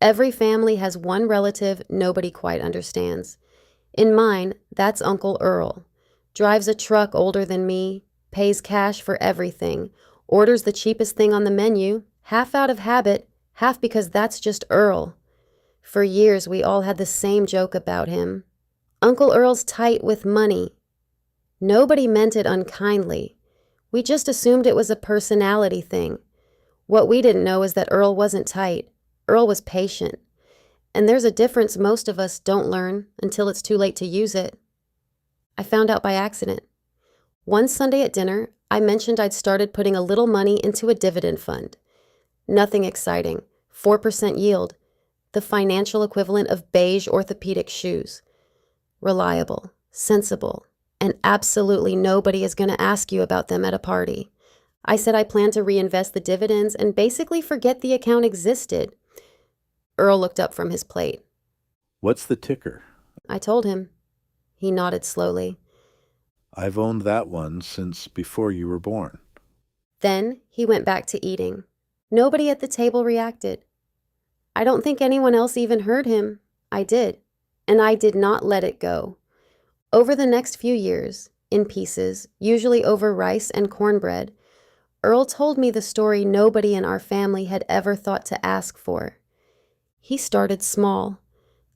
Every family has one relative nobody quite understands. In mine, that's Uncle Earl. Drives a truck older than me, pays cash for everything, orders the cheapest thing on the menu, half out of habit, half because that's just Earl. For years, we all had the same joke about him. Uncle Earl's tight with money. Nobody meant it unkindly. We just assumed it was a personality thing. What we didn't know is that Earl wasn't tight. Earl was patient. And there's a difference most of us don't learn until it's too late to use it. I found out by accident. One Sunday at dinner, I mentioned I'd started putting a little money into a dividend fund. Nothing exciting. 4% yield. The financial equivalent of beige orthopedic shoes. Reliable, sensible, and absolutely nobody is going to ask you about them at a party. I said I plan to reinvest the dividends and basically forget the account existed. Earl looked up from his plate. What's the ticker? I told him. He nodded slowly. I've owned that one since before you were born. Then he went back to eating. Nobody at the table reacted. I don't think anyone else even heard him. I did. And I did not let it go. Over the next few years, in pieces, usually over rice and cornbread, Earl told me the story nobody in our family had ever thought to ask for. He started small,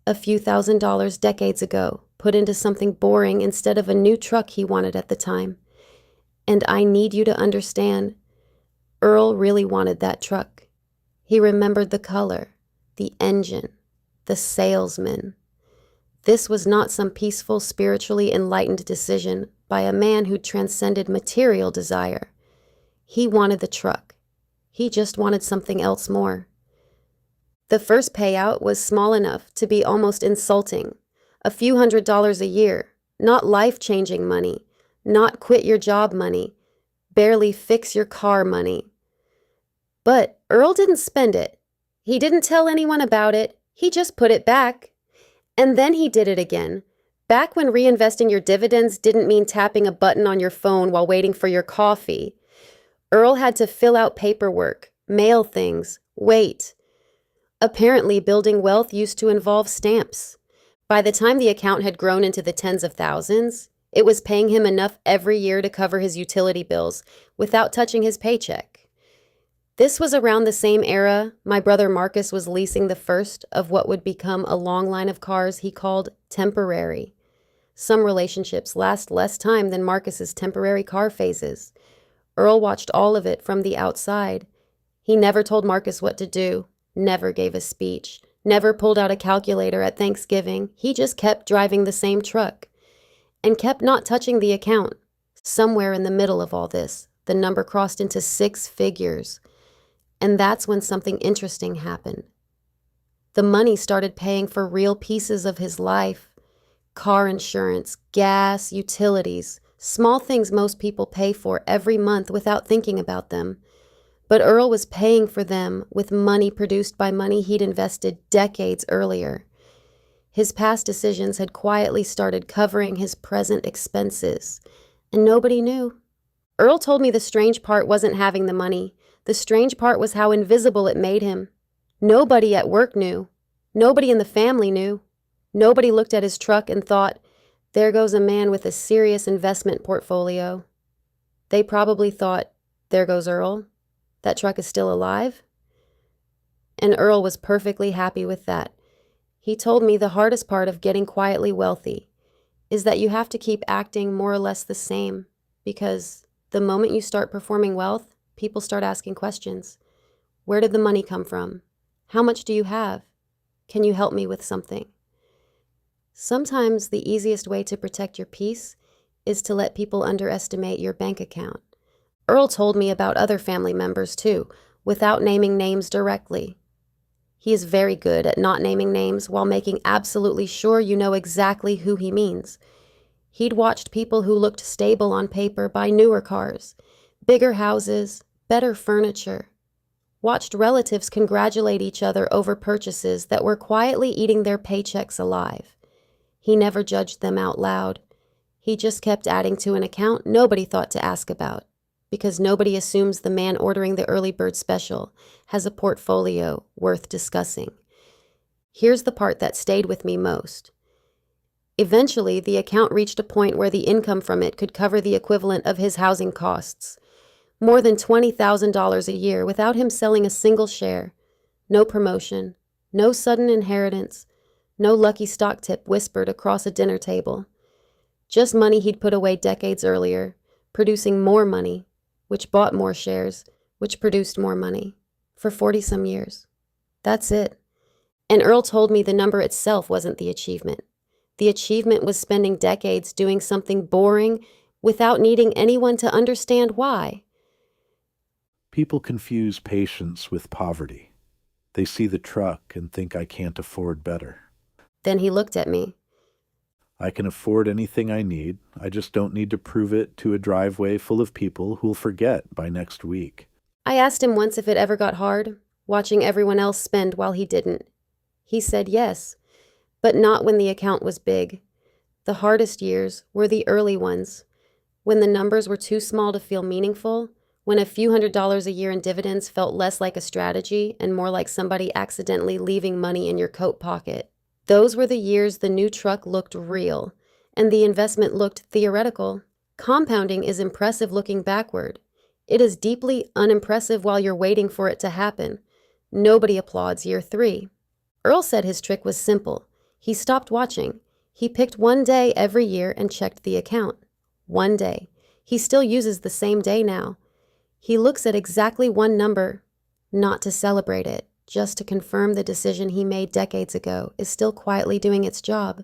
a few $1,000s decades ago, put into something boring instead of a new truck he wanted at the time. And I need you to understand, Earl really wanted that truck. He remembered the color, the engine, the salesman. This was not some peaceful, spiritually enlightened decision by a man who transcended material desire. He wanted the truck. He just wanted something else more. The first payout was small enough to be almost insulting. A few $100s a year, not life-changing money, not quit your job money, barely fix your car money. But Earl didn't spend it. He didn't tell anyone about it. He just put it back. And then he did it again. Back when reinvesting your dividends didn't mean tapping a button on your phone while waiting for your coffee. Earl had to fill out paperwork, mail things, wait. Apparently, building wealth used to involve stamps. By the time the account had grown into the tens of thousands, it was paying him enough every year to cover his utility bills without touching his paycheck. This was around the same era my brother Marcus was leasing the first of what would become a long line of cars he called temporary. Some relationships last less time than Marcus's temporary car phases. Earl watched all of it from the outside. He never told Marcus what to do, never gave a speech, never pulled out a calculator at Thanksgiving. He just kept driving the same truck and kept not touching the account. Somewhere in the middle of all this, the number crossed into 6 figures. And that's when something interesting happened. The money started paying for real pieces of his life. Car insurance, gas, utilities, small things most people pay for every month without thinking about them. But Earl was paying for them with money produced by money he'd invested decades earlier. His past decisions had quietly started covering his present expenses, and nobody knew. Earl told me the strange part wasn't having the money. The strange part was how invisible it made him. Nobody at work knew. Nobody in the family knew. Nobody looked at his truck and thought, there goes a man with a serious investment portfolio. They probably thought, there goes Earl. That truck is still alive. And Earl was perfectly happy with that. He told me the hardest part of getting quietly wealthy is that you have to keep acting more or less the same, because the moment you start performing wealth, people start asking questions. Where did the money come from? How much do you have? Can you help me with something? Sometimes the easiest way to protect your peace is to let people underestimate your bank account. Earl told me about other family members too, without naming names directly. He is very good at not naming names while making absolutely sure you know exactly who he means. He'd watched people who looked stable on paper buy newer cars, bigger houses, better furniture. Watched relatives congratulate each other over purchases that were quietly eating their paychecks alive. He never judged them out loud. He just kept adding to an account nobody thought to ask about, because nobody assumes the man ordering the early bird special has a portfolio worth discussing. Here's the part that stayed with me most. Eventually, the account reached a point where the income from it could cover the equivalent of his housing costs. More than $20,000 a year without him selling a single share. No promotion, no sudden inheritance, no lucky stock tip whispered across a dinner table. Just money he'd put away decades earlier, producing more money, which bought more shares, which produced more money, for 40-some years. That's it. And Earl told me the number itself wasn't the achievement. The achievement was spending decades doing something boring without needing anyone to understand why. People confuse patience with poverty. They see the truck and think I can't afford better. Then he looked at me. I can afford anything I need. I just don't need to prove it to a driveway full of people who'll forget by next week. I asked him once if it ever got hard, watching everyone else spend while he didn't. He said yes, but not when the account was big. The hardest years were the early ones, when the numbers were too small to feel meaningful, when a few $100s a year in dividends felt less like a strategy and more like somebody accidentally leaving money in your coat pocket. Those were the years the new truck looked real, and the investment looked theoretical. Compounding is impressive looking backward. It is deeply unimpressive while you're waiting for it to happen. Nobody applauds year 3. Earl said his trick was simple. He stopped watching. He picked one day every year and checked the account. One day. He still uses the same day now. He looks at exactly one number, not to celebrate it, just to confirm the decision he made decades ago is still quietly doing its job.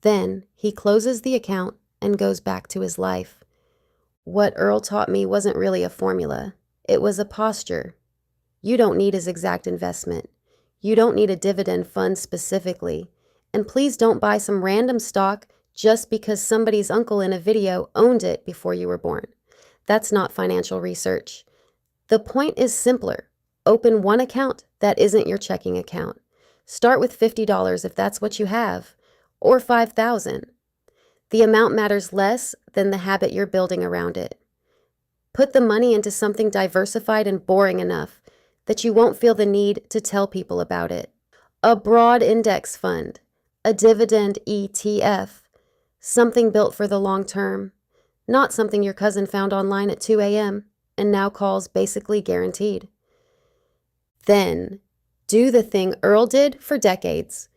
Then he closes the account and goes back to his life. What Earl taught me wasn't really a formula. It was a posture. You don't need his exact investment. You don't need a dividend fund specifically. And please don't buy some random stock just because somebody's uncle in a video owned it before you were born. That's not financial research. The point is simpler. Open one account that isn't your checking account. Start with $50 if that's what you have, or $5,000. The amount matters less than the habit you're building around it. Put the money into something diversified and boring enough that you won't feel the need to tell people about it. A broad index fund, a dividend ETF, something built for the long term, not something your cousin found online at 2 a.m. and now calls basically guaranteed. Then, do the thing Earl did for decades.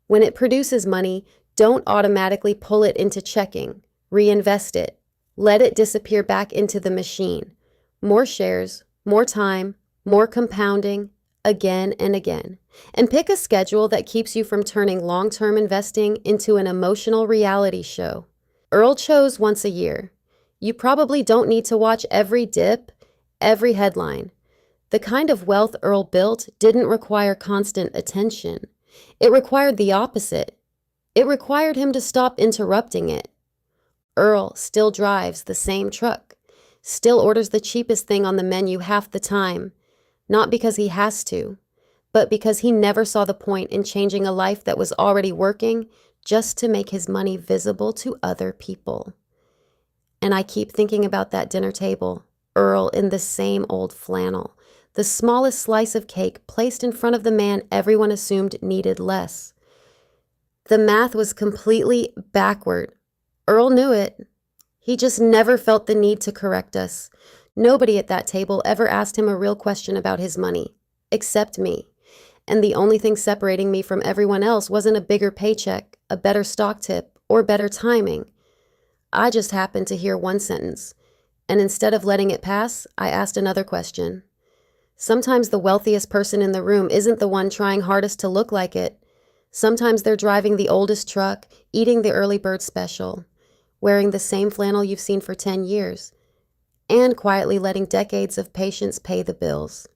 When it produces money, don't automatically pull it into checking. Reinvest it. Let it disappear back into the machine. More shares, more time, more compounding, again and again. And pick a schedule that keeps you from turning long-term investing into an emotional reality show. Earl chose once a year. You probably don't need to watch every dip, every headline. The kind of wealth Earl built didn't require constant attention. It required the opposite. It required him to stop interrupting it. Earl still drives the same truck, still orders the cheapest thing on the menu half the time, not because he has to, but because he never saw the point in changing a life that was already working just to make his money visible to other people. And I keep thinking about that dinner table, Earl in the same old flannel, the smallest slice of cake placed in front of the man everyone assumed needed less. The math was completely backward. Earl knew it. He just never felt the need to correct us. Nobody at that table ever asked him a real question about his money, except me. And the only thing separating me from everyone else wasn't a bigger paycheck, a better stock tip, or better timing. I just happened to hear one sentence, and instead of letting it pass, I asked another question. Sometimes the wealthiest person in the room isn't the one trying hardest to look like it. Sometimes they're driving the oldest truck, eating the early bird special, wearing the same flannel you've seen for 10 years, and quietly letting decades of patience pay the bills.